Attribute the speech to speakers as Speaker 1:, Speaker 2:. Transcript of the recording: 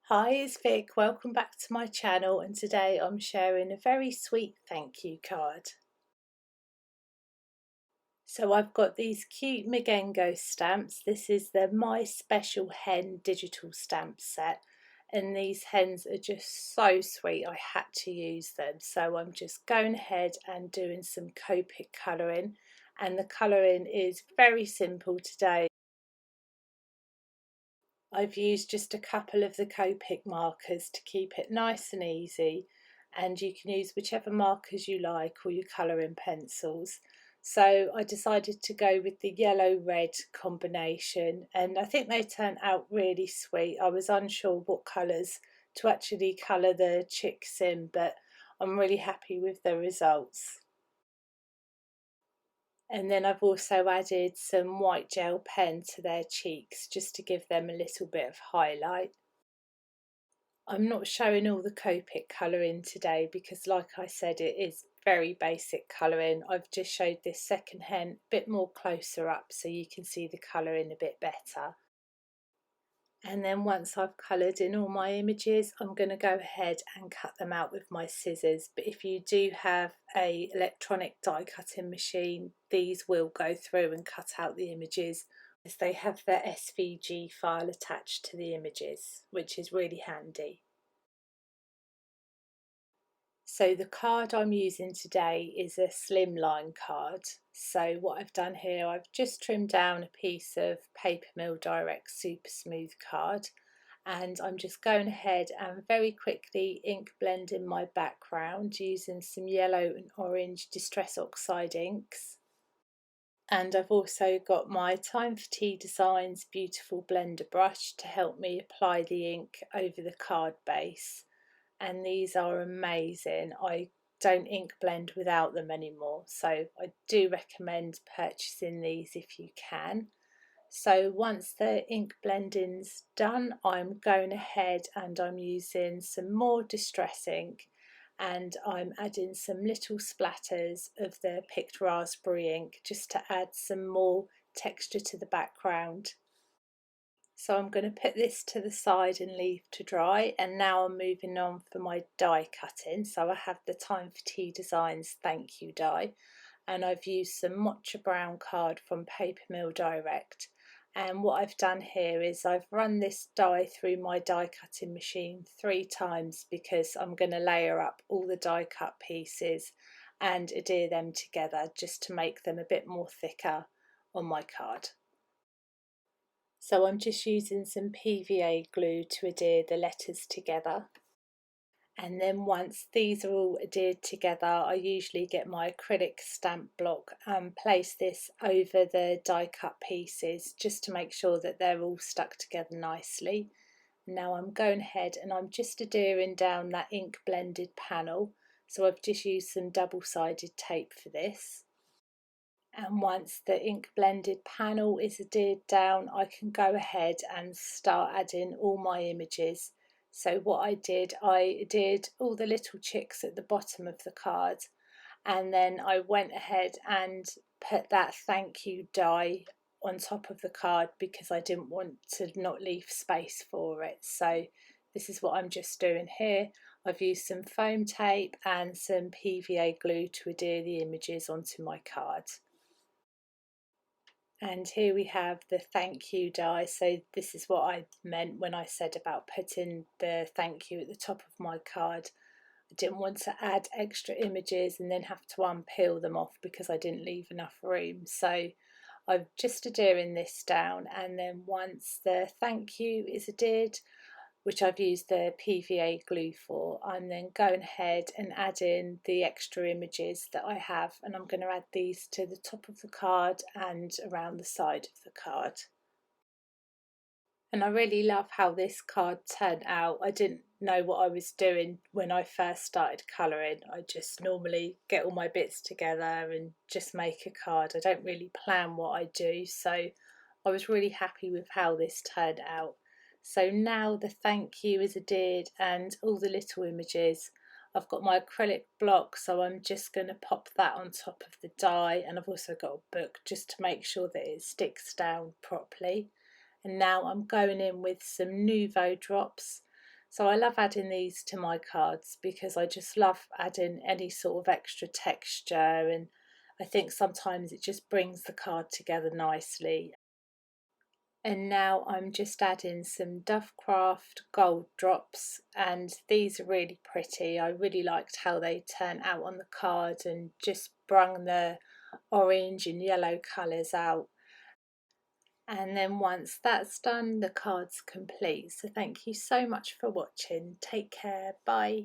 Speaker 1: Hi, it's Vic. Welcome back to my channel, and today I'm sharing a very sweet thank you card. So I've got these cute Magengo stamps. This is the My Special Hen digital stamp set, and these hens are just so sweet. I had to use them, so I'm just going ahead and doing some Copic colouring, and the colouring is very simple today. I've used just a couple of the Copic markers to keep it nice and easy, and you can use whichever markers you like or your colouring pencils. So I decided to go with the yellow-red combination, and I think they turned out really sweet. I was unsure what colours to actually colour the chicks in, but I'm really happy with the results. And then I've also added some white gel pen to their cheeks just to give them a little bit of highlight. I'm not showing all the Copic colouring today because, like I said, it is very basic colouring. I've just showed this second hen a bit more closer up so you can see the colouring a bit better. And then once I've coloured in all my images, I'm going to go ahead and cut them out with my scissors. But if you do have an electronic die cutting machine, these will go through and cut out the images, as they have the SVG file attached to the images, which is really handy. So the card I'm using today is a Slimline card. So what I've done here, I've just trimmed down a piece of Papermilldirect Super Smooth card, and I'm just going ahead and very quickly ink blending my background using some yellow and orange Distress Oxide inks. And I've also got my Time for Tea Designs beautiful blender brush to help me apply the ink over the card base. And these are amazing. I don't ink blend without them anymore, so I do recommend purchasing these if you can. So once the ink blending's done, I'm going ahead and I'm using some more distress ink, and I'm adding some little splatters of the picked raspberry ink just to add some more texture to the background. So I'm going to put this to the side and leave to dry, and now I'm moving on for my die cutting. So I have the Time for Tea Designs thank you die, and I've used some Mocha Brown card from Papermilldirect. And what I've done here is I've run this die through my die cutting machine 3 times because I'm going to layer up all the die cut pieces and adhere them together just to make them a bit more thicker on my card. So I'm just using some PVA glue to adhere the letters together. And then once these are all adhered together, I usually get my acrylic stamp block and place this over the die cut pieces just to make sure that they're all stuck together nicely. Now I'm going ahead and I'm just adhering down that ink blended panel. So I've just used some double-sided tape for this. And once the ink blended panel is adhered down, I can go ahead and start adding all my images. So what I adhered all the little chicks at the bottom of the card, and then I went ahead and put that thank you die on top of the card because I didn't want to not leave space for it. So this is what I'm just doing here. I've used some foam tape and some PVA glue to adhere the images onto my card. And here we have the thank you die. So this is what I meant when I said about putting the thank you at the top of my card. I didn't want to add extra images and then have to unpeel them off because I didn't leave enough room. So I'm just adhering this down, and then once the thank you is adhered, which I've used the PVA glue for, I'm then going ahead and adding the extra images that I have, and I'm going to add these to the top of the card and around the side of the card. And I really love how this card turned out. I didn't know what I was doing when I first started colouring. I just normally get all my bits together and just make a card. I don't really plan what I do, so I was really happy with how this turned out. So now the thank you is adhered and all the little images. I've got my acrylic block, so I'm just going to pop that on top of the die, and I've also got a book just to make sure that it sticks down properly. And now I'm going in with some Nuvo drops. So I love adding these to my cards because I just love adding any sort of extra texture, and I think sometimes it just brings the card together nicely. And now I'm just adding some Dovecraft gold drops, and these are really pretty. I really liked how they turn out on the card and just brung the orange and yellow colours out. And then once that's done, the card's complete. So thank you so much for watching. Take care. Bye.